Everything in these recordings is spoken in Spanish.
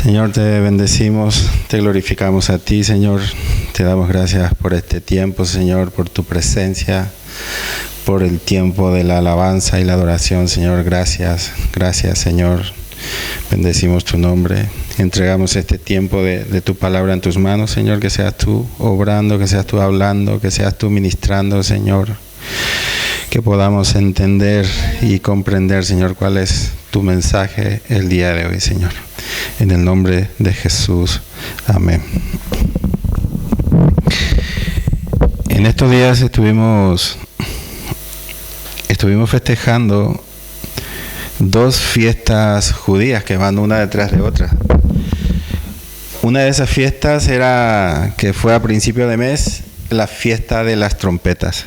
Señor, te bendecimos, te glorificamos a ti, Señor. Te damos gracias por este tiempo, Señor, por tu presencia, por el tiempo de la alabanza y la adoración, Señor. Gracias, Señor. Bendecimos tu nombre. Entregamos este tiempo de tu palabra en tus manos, Señor. Que seas tú obrando, que seas tú hablando, que seas tú ministrando, Señor. Que podamos entender y comprender, Señor, cuál es tu mensaje el día de hoy, Señor. En el nombre de Jesús. Amén. En estos días estuvimos festejando dos fiestas judías que van una detrás de otra. Una de esas fiestas que fue a principio de mes, la fiesta de las trompetas.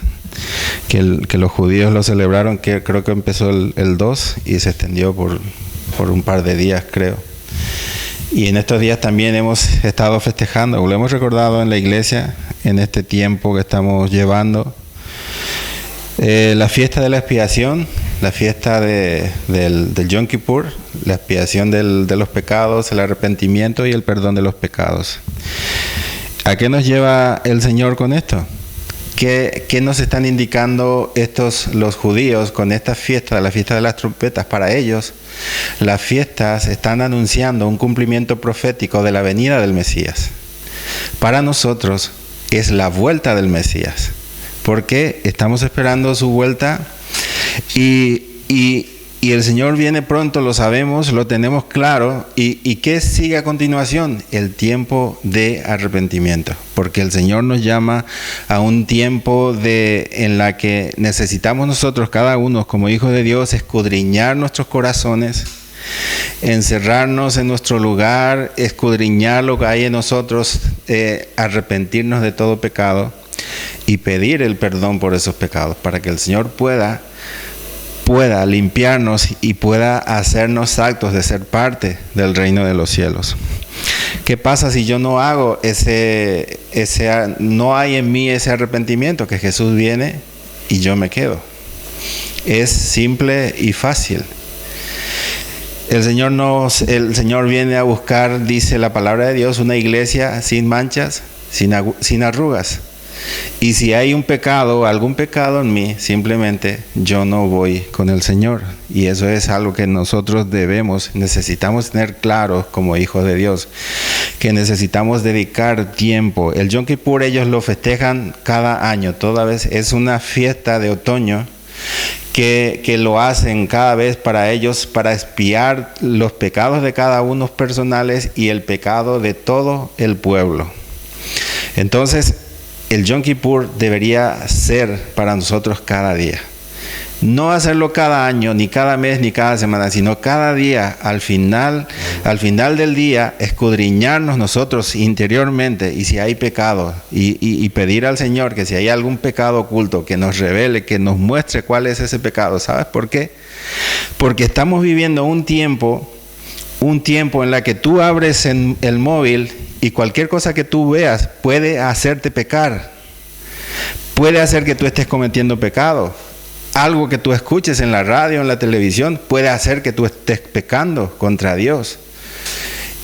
Que los judíos lo celebraron, que creo que empezó el 2 y se extendió por un par de días, creo. Y en estos días también hemos estado festejando, lo hemos recordado en la iglesia, en este tiempo que estamos llevando, la fiesta de la expiación, la fiesta del Yom Kippur, la expiación de los pecados, el arrepentimiento y el perdón de los pecados. ¿A qué nos lleva el Señor con esto? ¿Qué nos están indicando los judíos con esta fiesta, la fiesta de las trompetas? Para ellos, las fiestas están anunciando un cumplimiento profético de la venida del Mesías. Para nosotros es la vuelta del Mesías, porque estamos esperando su vuelta y el Señor viene pronto, lo sabemos, lo tenemos claro. ¿Y qué sigue a continuación? El tiempo de arrepentimiento. Porque el Señor nos llama a un tiempo en la que necesitamos nosotros, cada uno como hijos de Dios, escudriñar nuestros corazones, encerrarnos en nuestro lugar, escudriñar lo que hay en nosotros, arrepentirnos de todo pecado y pedir el perdón por esos pecados, para que el Señor pueda limpiarnos y pueda hacernos actos de ser parte del reino de los cielos. ¿Qué pasa si yo no hago no hay en mí ese arrepentimiento? Que Jesús viene y yo me quedo. Es simple y fácil. El Señor viene a buscar, dice la palabra de Dios, una iglesia sin manchas, sin arrugas. Y si hay algún pecado en mí, simplemente yo no voy con el Señor. Y eso es algo que nosotros necesitamos tener claro como hijos de Dios, que necesitamos dedicar tiempo. El Yom Kippur ellos lo festejan cada año, toda vez es una fiesta de otoño que lo hacen cada vez para ellos, para expiar los pecados de cada uno personales y el pecado de todo el pueblo. Entonces, el Yom Kippur debería ser para nosotros cada día. No hacerlo cada año, ni cada mes, ni cada semana, sino cada día, al final del día, escudriñarnos nosotros interiormente, y si hay pecado, y pedir al Señor que si hay algún pecado oculto, que nos revele, que nos muestre cuál es ese pecado. ¿Sabes por qué? Porque estamos viviendo un tiempo en la que tú abres en el móvil y cualquier cosa que tú veas puede hacerte pecar. Puede hacer que tú estés cometiendo pecado. Algo que tú escuches en la radio, en la televisión, puede hacer que tú estés pecando contra Dios.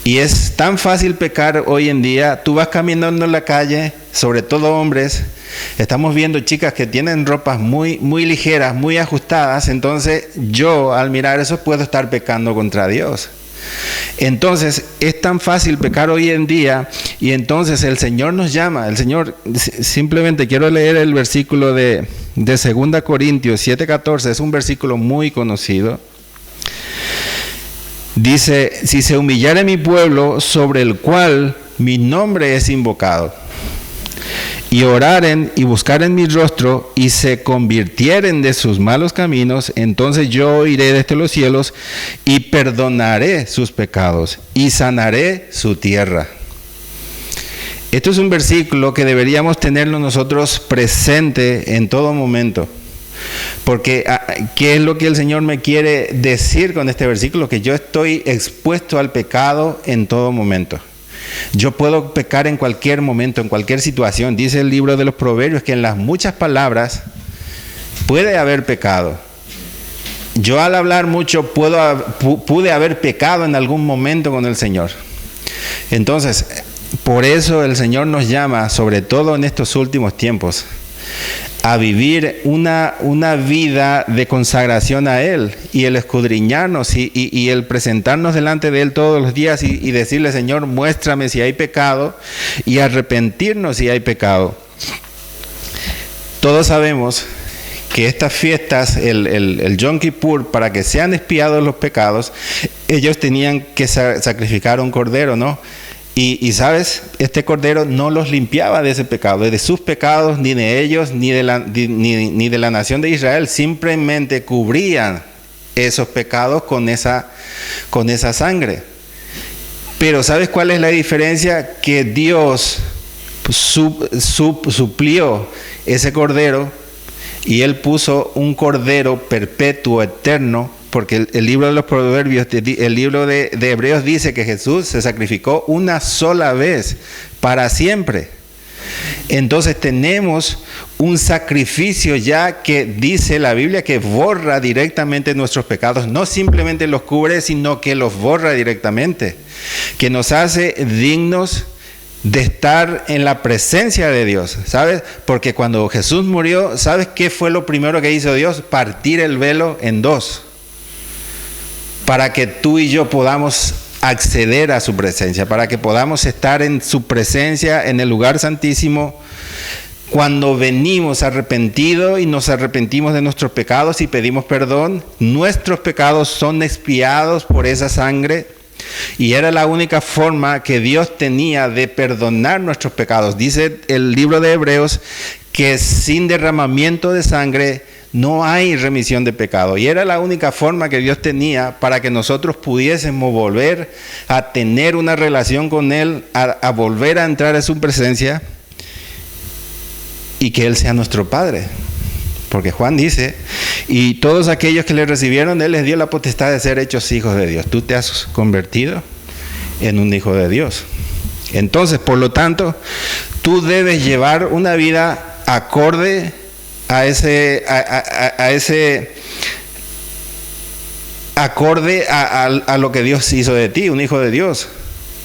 Y es tan fácil pecar hoy en día. Tú vas caminando en la calle, sobre todo hombres. Estamos viendo chicas que tienen ropas muy, muy ligeras, muy ajustadas. Entonces yo, al mirar eso, puedo estar pecando contra Dios. Entonces es tan fácil pecar hoy en día, y entonces el Señor nos llama. El Señor, simplemente quiero leer el versículo de 2 Corintios 7:14, es un versículo muy conocido. Dice: si se humillare mi pueblo, sobre el cual mi nombre es invocado, y oraren y buscaren mi rostro, y se convirtieren de sus malos caminos, entonces yo oiré desde los cielos, y perdonaré sus pecados, y sanaré su tierra. Esto es un versículo que deberíamos tenerlo nosotros presente en todo momento. Porque, ¿qué es lo que el Señor me quiere decir con este versículo? Que yo estoy expuesto al pecado en todo momento. Yo puedo pecar en cualquier momento, en cualquier situación. Dice el libro de los Proverbios que en las muchas palabras puede haber pecado. Yo al hablar mucho pude haber pecado en algún momento con el Señor. Entonces, por eso el Señor nos llama, sobre todo en estos últimos tiempos, a vivir una vida de consagración a Él, y el escudriñarnos y el presentarnos delante de Él todos los días y decirle: Señor, muéstrame si hay pecado, y arrepentirnos si hay pecado. Todos sabemos que estas fiestas, el Yom Kippur, para que sean expiados los pecados, ellos tenían que sacrificar un cordero, ¿no? Y sabes, este cordero no los limpiaba de ese pecado, de sus pecados, ni de ellos, ni de la nación de Israel. Simplemente cubrían esos pecados con esa sangre. Pero ¿sabes cuál es la diferencia? Que Dios suplió ese cordero, y Él puso un cordero perpetuo, eterno. Porque el libro de los Proverbios, el libro de Hebreos dice que Jesús se sacrificó una sola vez, para siempre. Entonces tenemos un sacrificio ya que dice la Biblia que borra directamente nuestros pecados. No simplemente los cubre, sino que los borra directamente. Que nos hace dignos de estar en la presencia de Dios, ¿sabes? Porque cuando Jesús murió, ¿sabes qué fue lo primero que hizo Dios? Partir el velo en dos, para que tú y yo podamos acceder a su presencia, para que podamos estar en su presencia, en el lugar santísimo, cuando venimos arrepentidos y nos arrepentimos de nuestros pecados y pedimos perdón. Nuestros pecados son expiados por esa sangre, y era la única forma que Dios tenía de perdonar nuestros pecados. Dice el libro de Hebreos que sin derramamiento de sangre no hay remisión de pecado, y era la única forma que Dios tenía para que nosotros pudiésemos volver a tener una relación con Él, a volver a entrar a su presencia, y que Él sea nuestro Padre. Porque Juan dice: y todos aquellos que le recibieron, Él les dio la potestad de ser hechos hijos de Dios. Tú te has convertido en un hijo de Dios. Entonces, por lo tanto, tú debes llevar una vida acorde acorde a lo que Dios hizo de ti, un hijo de Dios.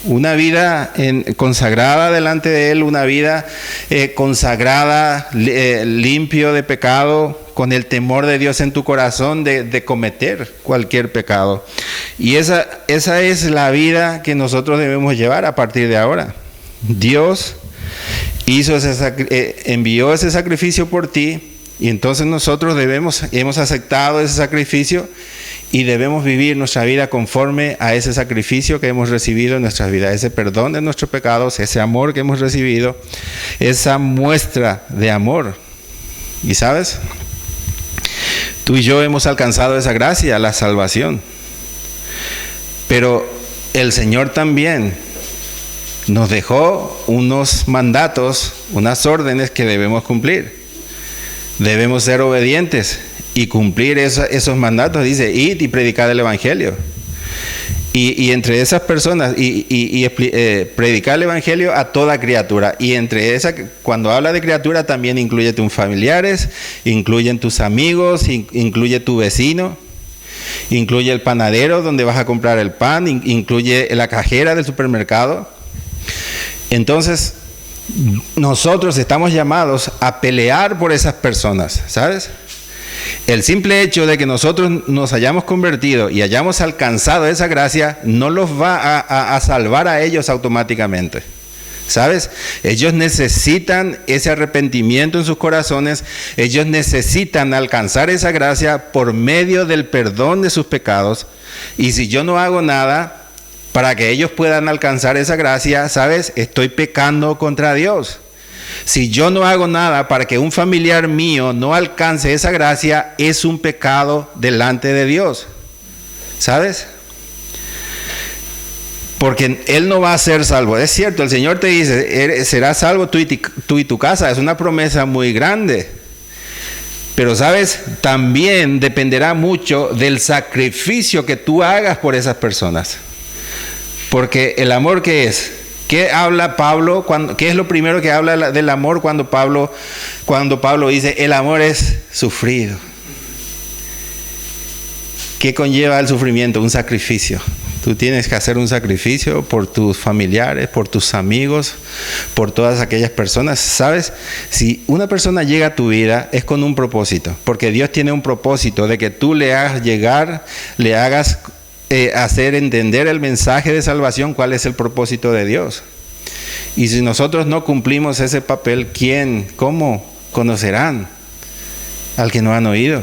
Una vida consagrada delante de Él, una vida consagrada, limpio de pecado, con el temor de Dios en tu corazón de cometer cualquier pecado. Y esa es la vida que nosotros debemos llevar a partir de ahora. Dios envió ese sacrificio por ti, y entonces nosotros hemos aceptado ese sacrificio, y debemos vivir nuestra vida conforme a ese sacrificio que hemos recibido en nuestras vidas, ese perdón de nuestros pecados, ese amor que hemos recibido, esa muestra de amor. Y sabes, tú y yo hemos alcanzado esa gracia, la salvación. Pero el Señor también nos dejó unos mandatos, unas órdenes que debemos cumplir. Debemos ser obedientes y cumplir esos mandatos. Dice: id y predicad el Evangelio. Y entre esas personas, predicar el Evangelio a toda criatura. Y entre esas, cuando habla de criatura, también incluye tus familiares, incluyen tus amigos, incluye tu vecino, incluye el panadero donde vas a comprar el pan, incluye la cajera del supermercado. Entonces, nosotros estamos llamados a pelear por esas personas, ¿sabes? El simple hecho de que nosotros nos hayamos convertido y hayamos alcanzado esa gracia no los va a salvar a ellos automáticamente, ¿sabes? Ellos necesitan ese arrepentimiento en sus corazones. Ellos necesitan alcanzar esa gracia por medio del perdón de sus pecados. Y si yo no hago nada para que ellos puedan alcanzar esa gracia, ¿sabes? Estoy pecando contra Dios. Si yo no hago nada para que un familiar mío no alcance esa gracia, es un pecado delante de Dios, ¿sabes? Porque Él no va a ser salvo. Es cierto, el Señor te dice: serás salvo tú y tu casa. Es una promesa muy grande. Pero sabes, también dependerá mucho del sacrificio que tú hagas por esas personas. Porque el amor, ¿qué es? ¿Qué habla Pablo? ¿Qué es lo primero que habla del amor cuando Pablo dice: el amor es sufrido? ¿Qué conlleva el sufrimiento? Un sacrificio. Tú tienes que hacer un sacrificio por tus familiares, por tus amigos, por todas aquellas personas. ¿Sabes? Si una persona llega a tu vida es con un propósito, porque Dios tiene un propósito de que tú le hagas llegar, le hagas hacer entender el mensaje de salvación, cuál es el propósito de Dios. Y si nosotros no cumplimos ese papel, cómo conocerán al que no han oído?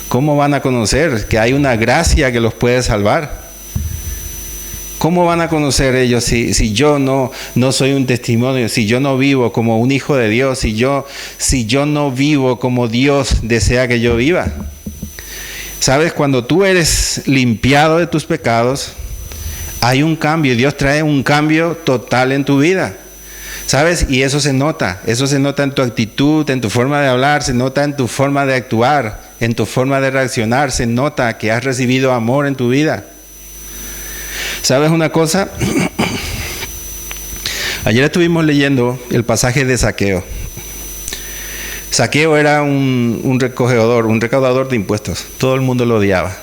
¿Cómo van a conocer que hay una gracia que los puede salvar? ¿Cómo van a conocer ellos si yo no soy un testimonio, si yo no vivo como un hijo de Dios, si yo no vivo como Dios desea que yo viva? ¿Sabes? Cuando tú eres limpiado de tus pecados, hay un cambio. Dios trae un cambio total en tu vida. ¿Sabes? Y eso se nota en tu actitud, en tu forma de hablar, se nota en tu forma de actuar, en tu forma de reaccionar, se nota que has recibido amor en tu vida. ¿Sabes una cosa? Ayer estuvimos leyendo el pasaje de Zaqueo. Zaqueo era un recaudador de impuestos. Todo el mundo lo odiaba.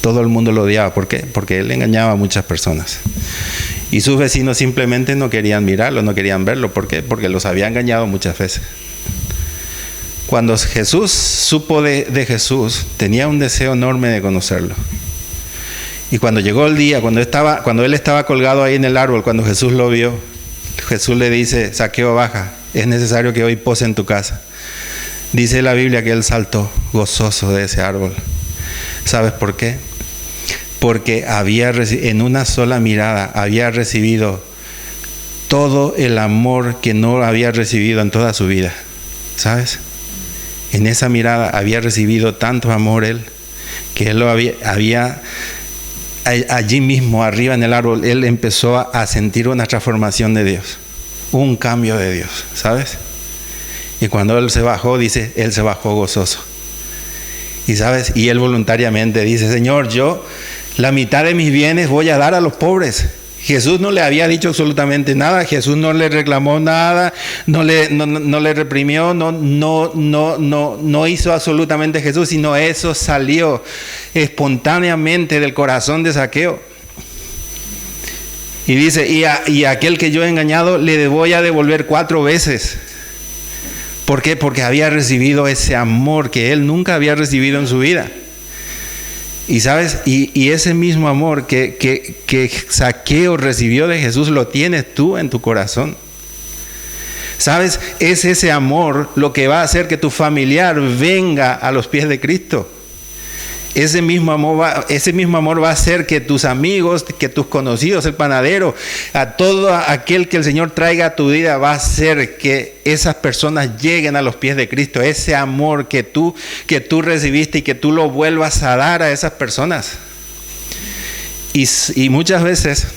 Todo el mundo lo odiaba. ¿Por qué? Porque él engañaba a muchas personas. Y sus vecinos simplemente no querían mirarlo, no querían verlo. ¿Por qué? Porque los había engañado muchas veces. Cuando Jesús supo de Jesús, tenía un deseo enorme de conocerlo. Y cuando llegó el día, cuando él estaba colgado ahí en el árbol, cuando Jesús lo vio, Jesús le dice: Zaqueo, baja, es necesario que hoy pose en tu casa. Dice la Biblia que él saltó gozoso de ese árbol. ¿Sabes por qué? Porque en una sola mirada había recibido todo el amor que no había recibido en toda su vida. ¿Sabes? En esa mirada había recibido tanto amor él, que él lo había allí mismo, arriba en el árbol, él empezó a sentir una transformación de Dios, un cambio de Dios, ¿sabes? Y cuando él se bajó, dice, él se bajó gozoso. Y ¿sabes? Y él voluntariamente dice: Señor, yo la mitad de mis bienes voy a dar a los pobres. Jesús no le había dicho absolutamente nada, Jesús no le reclamó nada, no le reprimió, no hizo absolutamente Jesús, sino eso salió espontáneamente del corazón de Zaqueo. Y dice: y aquel que yo he engañado le voy a devolver 4 veces. ¿Por qué? Porque había recibido ese amor que él nunca había recibido en su vida. Y ¿sabes? Y ese mismo amor que Zaqueo recibió de Jesús lo tienes tú en tu corazón. ¿Sabes? Es ese amor lo que va a hacer que tu familiar venga a los pies de Cristo. Ese mismo amor va a hacer que tus amigos, que tus conocidos, el panadero, a todo aquel que el Señor traiga a tu vida, va a hacer que esas personas lleguen a los pies de Cristo. Ese amor que tú recibiste y que tú lo vuelvas a dar a esas personas. Y muchas veces,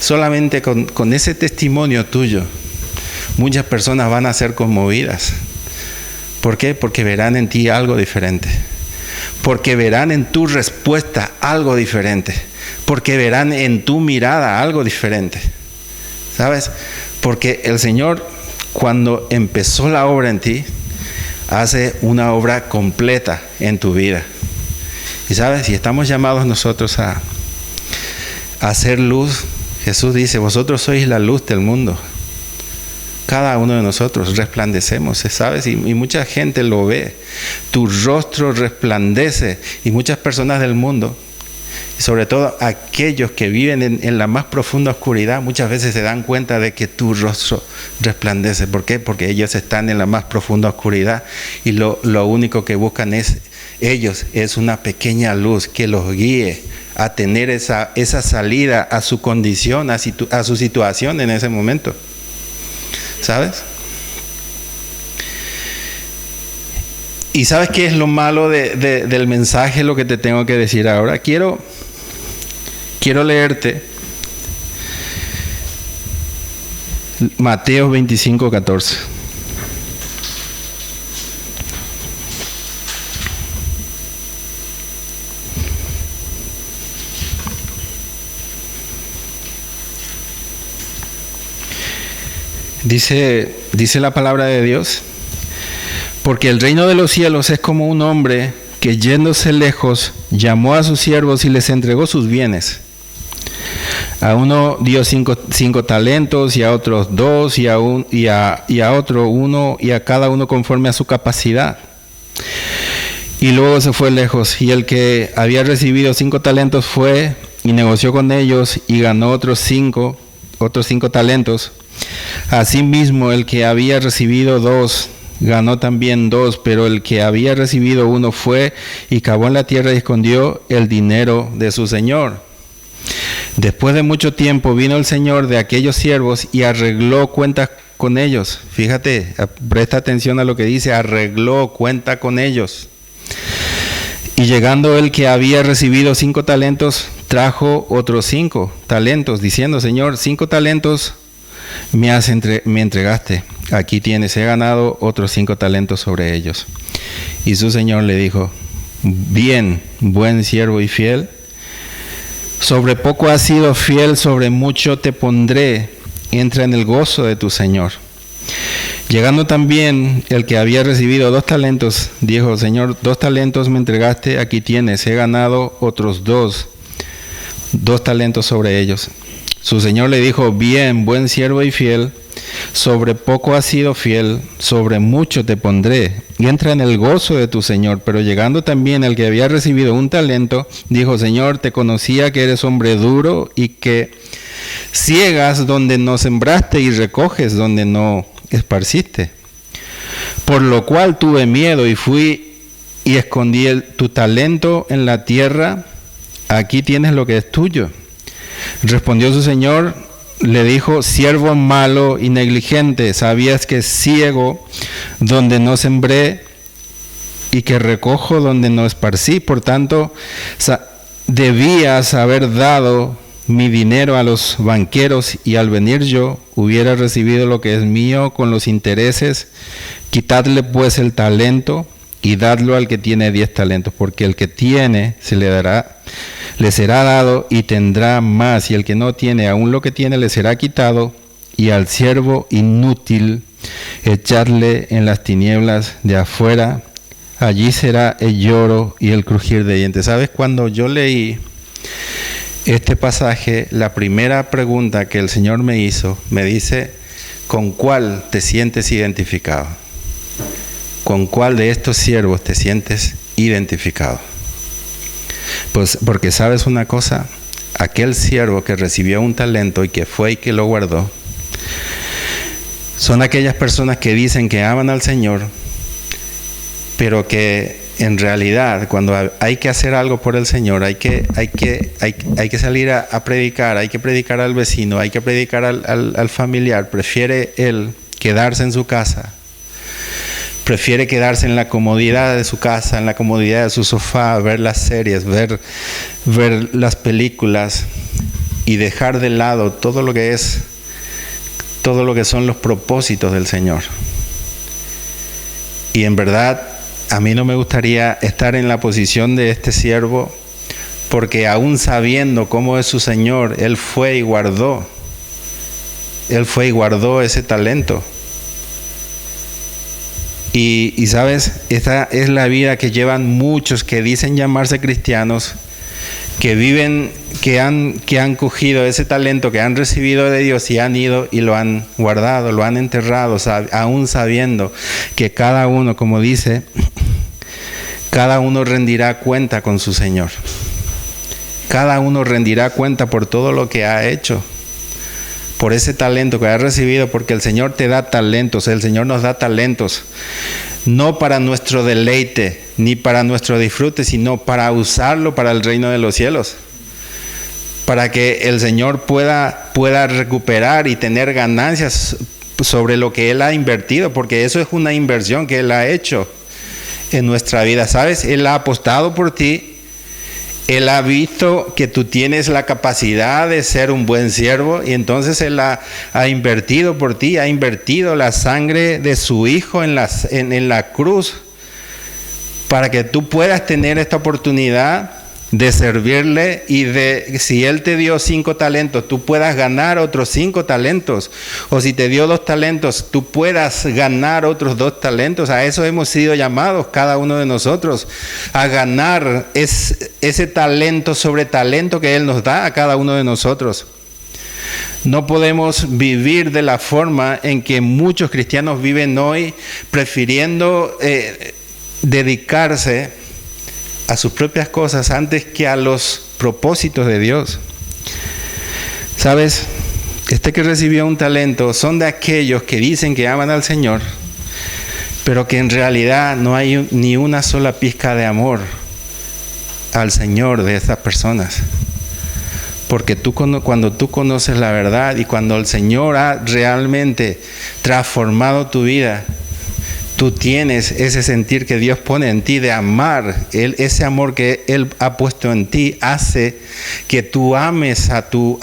solamente con ese testimonio tuyo, muchas personas van a ser conmovidas. ¿Por qué? Porque verán en ti algo diferente. Porque verán en tu respuesta algo diferente. Porque verán en tu mirada algo diferente. ¿Sabes? Porque el Señor, cuando empezó la obra en ti, hace una obra completa en tu vida. Y ¿sabes? Si estamos llamados nosotros a hacer luz, Jesús dice: vosotros sois la luz del mundo. Cada uno de nosotros resplandecemos, ¿sabes? Y mucha gente lo ve. Tu rostro resplandece. Y muchas personas del mundo, y sobre todo aquellos que viven en la más profunda oscuridad, muchas veces se dan cuenta de que tu rostro resplandece. ¿Por qué? Porque ellos están en la más profunda oscuridad y lo único que buscan ellos es una pequeña luz que los guíe a tener esa salida a su condición, a su situación en ese momento. ¿Sabes? ¿Y sabes qué es lo malo del mensaje, lo que te tengo que decir ahora? Quiero leerte Mateo 25:14. Dice la palabra de Dios: porque el reino de los cielos es como un hombre que yéndose lejos, llamó a sus siervos y les entregó sus bienes. A uno dio cinco talentos, y a otros 2, y a otro 1, y a cada uno conforme a su capacidad. Y luego se fue lejos, y el que había recibido 5 talentos fue y negoció con ellos, y ganó otros 5 talentos. Asimismo, el que había recibido 2, ganó también 2, pero el que había recibido 1 fue y cavó en la tierra y escondió el dinero de su señor. Después de mucho tiempo vino el señor de aquellos siervos y arregló cuentas con ellos. Fíjate, presta atención a lo que dice, arregló cuenta con ellos. Y llegando el que había recibido 5 talentos, trajo otros 5 talentos, diciendo: Señor, 5 talentos me entregaste. Aquí tienes, he ganado otros 5 talentos sobre ellos. Y su señor le dijo: bien, buen siervo y fiel. Sobre poco has sido fiel, sobre mucho te pondré. Entra en el gozo de tu señor. Llegando también el que había recibido 2 talentos, dijo: Señor, 2 talentos me entregaste, aquí tienes, he ganado otros 2 talentos sobre ellos. Su señor le dijo: bien, buen siervo y fiel, sobre poco has sido fiel, sobre mucho te pondré, y entra en el gozo de tu señor. Pero llegando también el que había recibido 1 talento, dijo: Señor, te conocía que eres hombre duro y que ciegas donde no sembraste y recoges donde no esparciste. Por lo cual tuve miedo y fui y escondí tu talento en la tierra. Aquí tienes lo que es tuyo. Respondió su señor, le dijo: siervo malo y negligente, sabías que ciego donde no sembré y que recojo donde no esparcí. Por tanto, debías haber dado mi dinero a los banqueros, y al venir yo hubiera recibido lo que es mío con los intereses. Quitadle pues el talento y dadlo al que tiene 10 talentos, porque el que tiene le será dado y tendrá más, y el que no tiene, aún lo que tiene le será quitado. Y al siervo inútil echadle en las tinieblas de afuera, allí será el lloro y el crujir de dientes. ¿Sabes? Cuando yo leí este pasaje, la primera pregunta que el Señor me hizo, me dice: ¿con cuál te sientes identificado? ¿Con cuál de estos siervos te sientes identificado? Pues porque sabes una cosa, aquel siervo que recibió 1 talento y que fue y que lo guardó, son aquellas personas que dicen que aman al Señor, pero que en realidad cuando hay que hacer algo por el Señor, hay que salir a predicar, hay que predicar al vecino, hay que predicar al familiar, prefiere él quedarse en su casa. Prefiere quedarse en la comodidad de su casa, en la comodidad de su sofá, ver las series, ver las películas, y dejar de lado todo lo que son los propósitos del Señor. Y en verdad, a mí no me gustaría estar en la posición de este siervo, porque aún sabiendo cómo es su Señor, Él fue y guardó ese talento. Y sabes, esta es la vida que llevan muchos que dicen llamarse cristianos, que viven, que han cogido ese talento que han recibido de Dios y han ido y lo han guardado, lo han enterrado, aún sabiendo que cada uno, como dice, cada uno rendirá cuenta con su Señor. Cada uno rendirá cuenta por todo lo que ha hecho, por ese talento que ha recibido, porque el Señor te da talentos, el Señor nos da talentos, no para nuestro deleite, ni para nuestro disfrute, sino para usarlo para el reino de los cielos, para que el Señor pueda recuperar y tener ganancias sobre lo que Él ha invertido, porque eso es una inversión que Él ha hecho en nuestra vida, ¿sabes? Él ha apostado por ti. Él ha visto que tú tienes la capacidad de ser un buen siervo, y entonces Él ha invertido por ti, ha invertido la sangre de su Hijo en la cruz, para que tú puedas tener esta oportunidad de servirle y de, si Él te dio 5 talentos, tú puedas ganar otros 5 talentos. O si te dio 2 talentos, tú puedas ganar otros 2 talentos. A eso hemos sido llamados cada uno de nosotros, a ganar ese talento sobre talento que Él nos da a cada uno de nosotros. No podemos vivir de la forma en que muchos cristianos viven hoy, prefiriendo dedicarse a sus propias cosas antes que a los propósitos de Dios. ¿Sabes? Que recibió un talento son de aquellos que dicen que aman al Señor, pero que en realidad no hay ni una sola pizca de amor al Señor de estas personas. Porque cuando tú conoces la verdad y cuando el Señor ha realmente transformado tu vida, tú tienes ese sentir que Dios pone en ti de amar. Ese amor que Él ha puesto en ti hace que tú ames a tu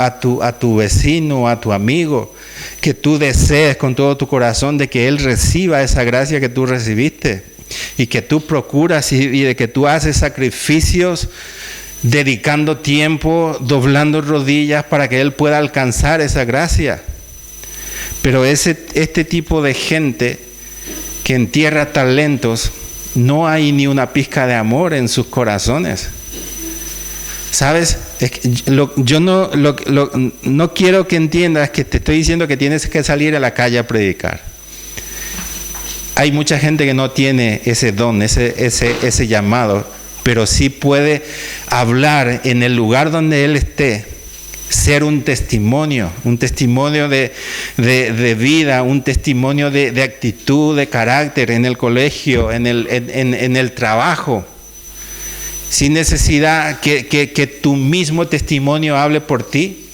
vecino, a tu amigo, que tú desees con todo tu corazón de que Él reciba esa gracia que tú recibiste y que tú procuras y de que tú haces sacrificios, dedicando tiempo, doblando rodillas para que Él pueda alcanzar esa gracia. Pero este tipo de gente que entierra talentos, no hay ni una pizca de amor en sus corazones. ¿Sabes? Yo no quiero que entiendas que te estoy diciendo que tienes que salir a la calle a predicar. Hay mucha gente que no tiene ese don, ese llamado, pero sí puede hablar en el lugar donde él esté, ser un testimonio de vida, un testimonio de actitud, de carácter en el colegio, en el trabajo, sin necesidad que tu mismo testimonio hable por ti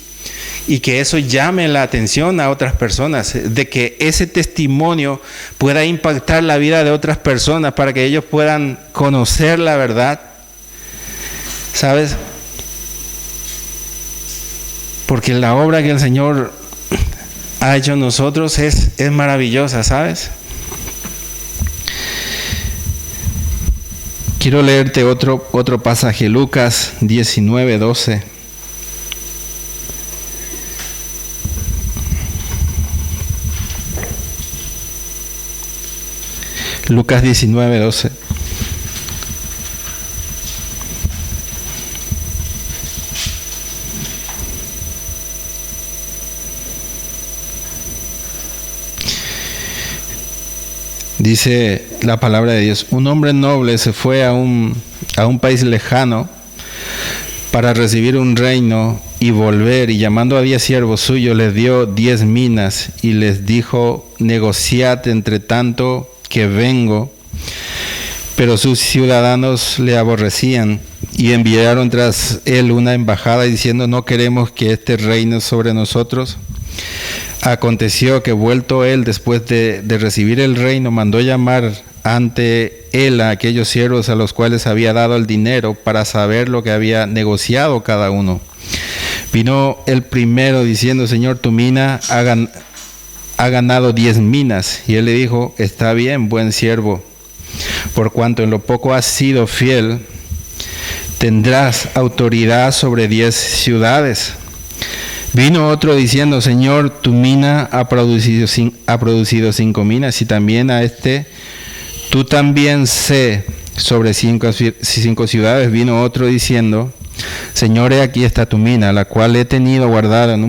y que eso llame la atención a otras personas, de que ese testimonio pueda impactar la vida de otras personas para que ellos puedan conocer la verdad. ¿Sabes? Porque la obra que el Señor ha hecho en nosotros es maravillosa, ¿sabes? Quiero leerte otro pasaje, Lucas 19:12. Lucas 19:12. Dice la palabra de Dios: un hombre noble se fue a un país lejano para recibir un reino y volver, y llamando a 10 siervos suyos les dio 10 minas y les dijo: negociad entre tanto que vengo. Pero sus ciudadanos le aborrecían y enviaron tras él una embajada diciendo: no queremos que este reine sobre nosotros. Aconteció que vuelto él después de recibir el reino, mandó llamar ante él a aquellos siervos a los cuales había dado el dinero para saber lo que había negociado cada uno. Vino el primero diciendo: Señor, tu mina ha ganado 10 minas. Y él le dijo: está bien, buen siervo, por cuanto en lo poco has sido fiel, tendrás autoridad sobre 10 ciudades. Vino otro diciendo: Señor, tu mina ha producido 5 minas, y también a este tú también sé sobre 5 ciudades. Vino otro diciendo: Señor, he aquí está tu mina, la cual he tenido guardada en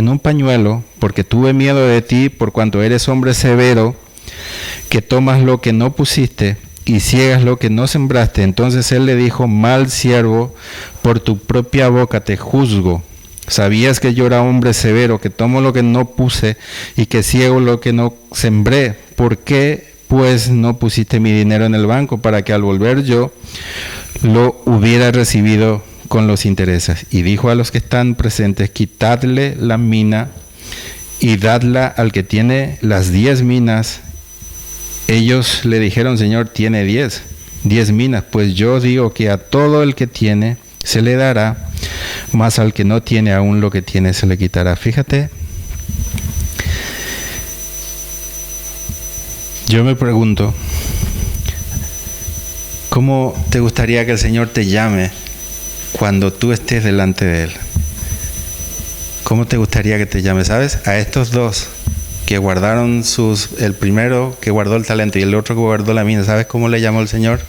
un pañuelo, porque tuve miedo de ti, por cuanto eres hombre severo, que tomas lo que no pusiste y ciegas lo que no sembraste. Entonces él le dijo: mal siervo, por tu propia boca te juzgo. Sabías que yo era hombre severo, que tomo lo que no puse y que ciego lo que no sembré. ¿Por qué pues no pusiste mi dinero en el banco para que al volver yo lo hubiera recibido con los intereses? Y dijo a los que están presentes: quitadle la mina y dadla al que tiene las 10 minas. Ellos le dijeron: Señor, tiene 10 minas. Pues yo digo que a todo el que tiene se le dará, mas al que no tiene, aún lo que tiene se le quitará. Fíjate, yo me pregunto, ¿cómo te gustaría que el Señor te llame cuando tú estés delante de Él? ¿Cómo te gustaría que te llame? ¿Sabes? A estos dos que guardaron el primero que guardó el talento y el otro que guardó la mina, ¿sabes cómo le llamó el Señor?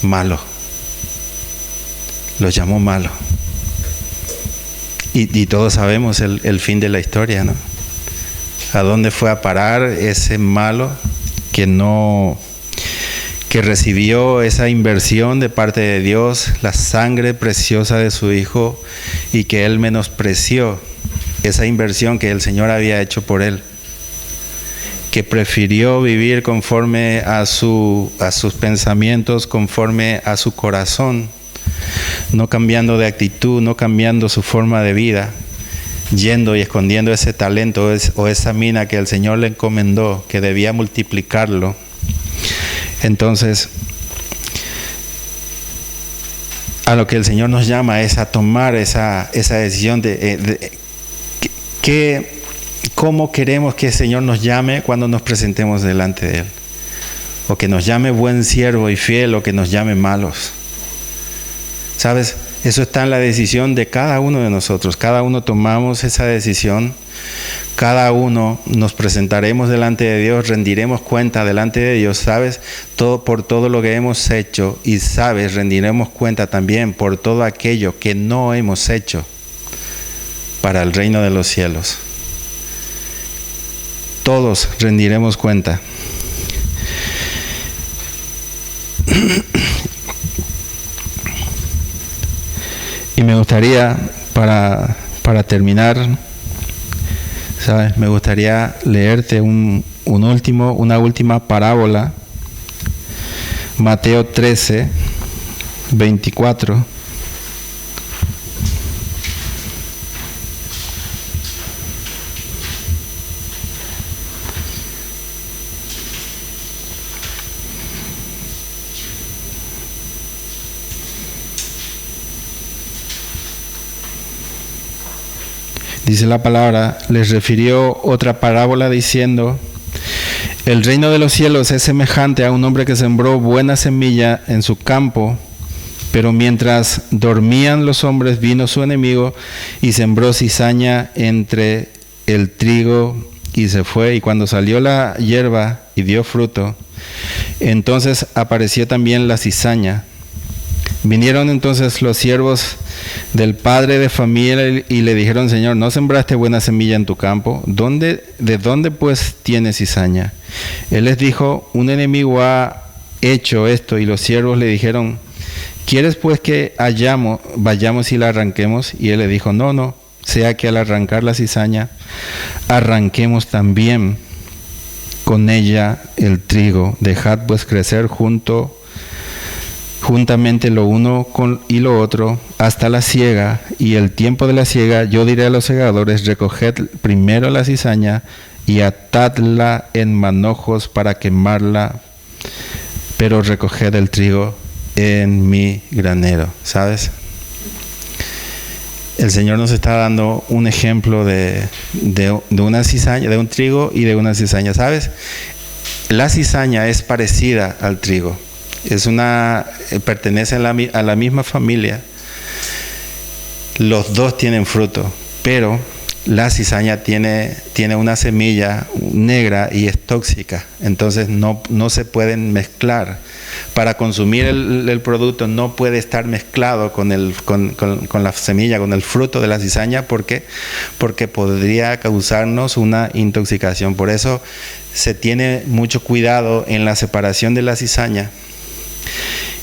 Malo. Los llamó malo. Y todos sabemos el fin de la historia, ¿no? ¿A dónde fue a parar ese malo que recibió esa inversión de parte de Dios, la sangre preciosa de su Hijo, y que él menospreció esa inversión que el Señor había hecho por él? Que prefirió vivir conforme a sus pensamientos, conforme a su corazón, no cambiando de actitud, no cambiando su forma de vida, yendo y escondiendo ese talento o esa mina que el Señor le encomendó, que debía multiplicarlo. Entonces, a lo que el Señor nos llama es a tomar esa decisión ¿cómo queremos que el Señor nos llame cuando nos presentemos delante de Él? O que nos llame buen siervo y fiel, o que nos llame malos. ¿Sabes? Eso está en la decisión de cada uno de nosotros. Cada uno tomamos esa decisión. Cada uno nos presentaremos delante de Dios, rendiremos cuenta delante de Dios, ¿sabes? Por todo lo que hemos hecho, y ¿sabes? Rendiremos cuenta también por todo aquello que no hemos hecho para el reino de los cielos. Todos rendiremos cuenta. Y me gustaría, para terminar, ¿sabes? Me gustaría leerte una última parábola, Mateo 13, 24. Dice la palabra: les refirió otra parábola diciendo: el reino de los cielos es semejante a un hombre que sembró buena semilla en su campo, pero mientras dormían los hombres vino su enemigo y sembró cizaña entre el trigo y se fue, y cuando salió la hierba y dio fruto, entonces apareció también la cizaña. Vinieron entonces los siervos del padre de familia y le dijeron: Señor, ¿no sembraste buena semilla en tu campo? ¿De dónde pues tienes cizaña? Él les dijo: un enemigo ha hecho esto. Y los siervos le dijeron: ¿quieres pues que vayamos y la arranquemos? Y él le dijo: no, sea que al arrancar la cizaña arranquemos también con ella el trigo. Dejad pues crecer juntamente lo uno y lo otro hasta la siega, y el tiempo de la siega yo diré a los segadores: recoged primero la cizaña y atadla en manojos para quemarla, pero recoged el trigo en mi granero. ¿Sabes? El Señor nos está dando un ejemplo de una cizaña, de un trigo y de una cizaña. ¿Sabes? La cizaña es parecida al trigo. Pertenece a la misma familia. Los dos tienen fruto, pero la cizaña tiene una semilla negra y es tóxica. Entonces no se pueden mezclar. Para consumir el producto no puede estar mezclado con la semilla, con el fruto de la cizaña. ¿Por qué? Porque podría causarnos una intoxicación. Por eso se tiene mucho cuidado en la separación de la cizaña.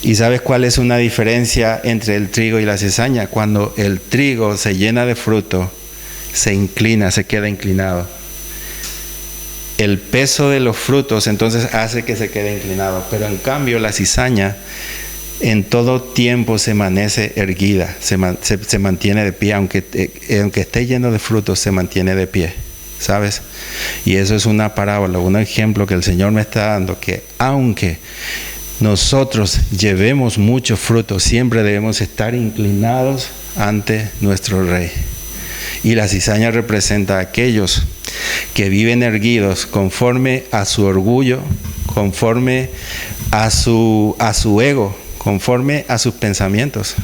¿Y sabes cuál es una diferencia entre el trigo y la cizaña? Cuando el trigo se llena de fruto, se inclina, se queda inclinado. El peso de los frutos entonces hace que se quede inclinado. Pero en cambio la cizaña en todo tiempo se permanece erguida, se mantiene de pie, aunque esté lleno de frutos, se mantiene de pie. ¿Sabes? Y eso es una parábola, un ejemplo que el Señor me está dando, que aunque nosotros llevemos mucho fruto, siempre debemos estar inclinados ante nuestro Rey. Y la cizaña representa a aquellos que viven erguidos conforme a su orgullo, conforme a su ego, conforme a sus pensamientos.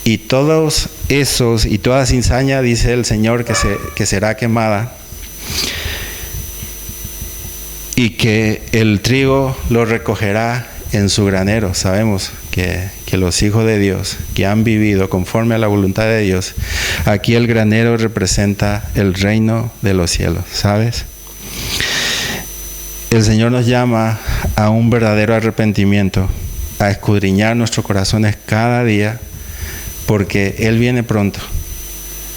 Y todos esos y toda cizaña, dice el Señor, que será quemada, y que el trigo lo recogerá en su granero. Sabemos que los hijos de Dios que han vivido conforme a la voluntad de Dios, aquí el granero representa el reino de los cielos, ¿sabes? El Señor nos llama a un verdadero arrepentimiento, a escudriñar nuestros corazones cada día, porque Él viene pronto.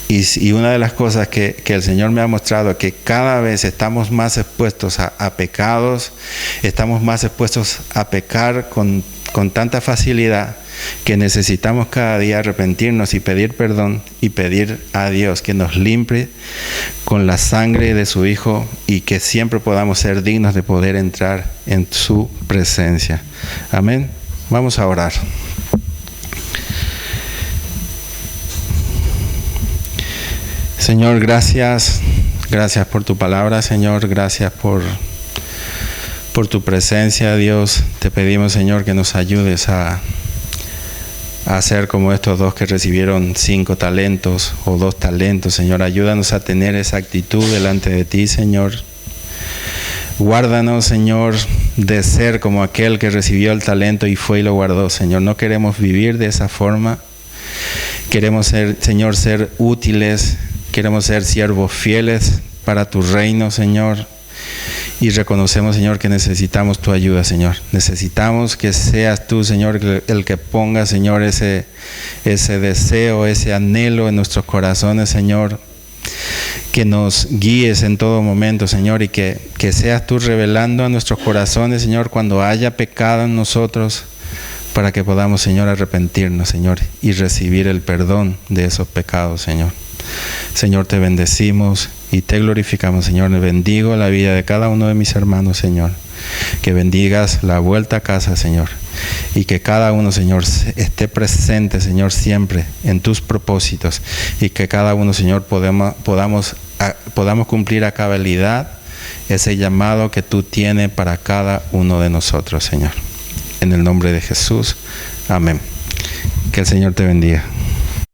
Y una de las cosas que el Señor me ha mostrado es que cada vez estamos más expuestos a pecados, estamos más expuestos a pecar con tanta facilidad, que necesitamos cada día arrepentirnos y pedir perdón y pedir a Dios que nos limpie con la sangre de su Hijo y que siempre podamos ser dignos de poder entrar en su presencia. Amén. Vamos a orar. Señor, gracias por tu palabra, Señor, gracias por tu presencia, Dios. Te pedimos, Señor, que nos ayudes a ser como estos dos que recibieron 5 talentos o 2 talentos, Señor. Ayúdanos a tener esa actitud delante de ti, Señor. Guárdanos, Señor, de ser como aquel que recibió el talento y fue y lo guardó, Señor. No queremos vivir de esa forma. Queremos ser, Señor, ser útiles. Queremos ser siervos fieles para tu reino, Señor. Y reconocemos, Señor, que necesitamos tu ayuda, Señor. Necesitamos que seas tú, Señor, el que ponga, Señor, ese deseo, ese anhelo en nuestros corazones, Señor. Que nos guíes en todo momento, Señor, y que seas tú revelando a nuestros corazones, Señor, cuando haya pecado en nosotros, para que podamos, Señor, arrepentirnos, Señor, y recibir el perdón de esos pecados, Señor. Señor, te bendecimos y te glorificamos, Señor. Bendigo la vida de cada uno de mis hermanos, Señor. Que bendigas la vuelta a casa, Señor. Y que cada uno, Señor, esté presente, Señor, siempre en tus propósitos. Y que cada uno, Señor, podamos cumplir a cabalidad ese llamado que tú tienes para cada uno de nosotros, Señor. En el nombre de Jesús. Amén. Que el Señor te bendiga.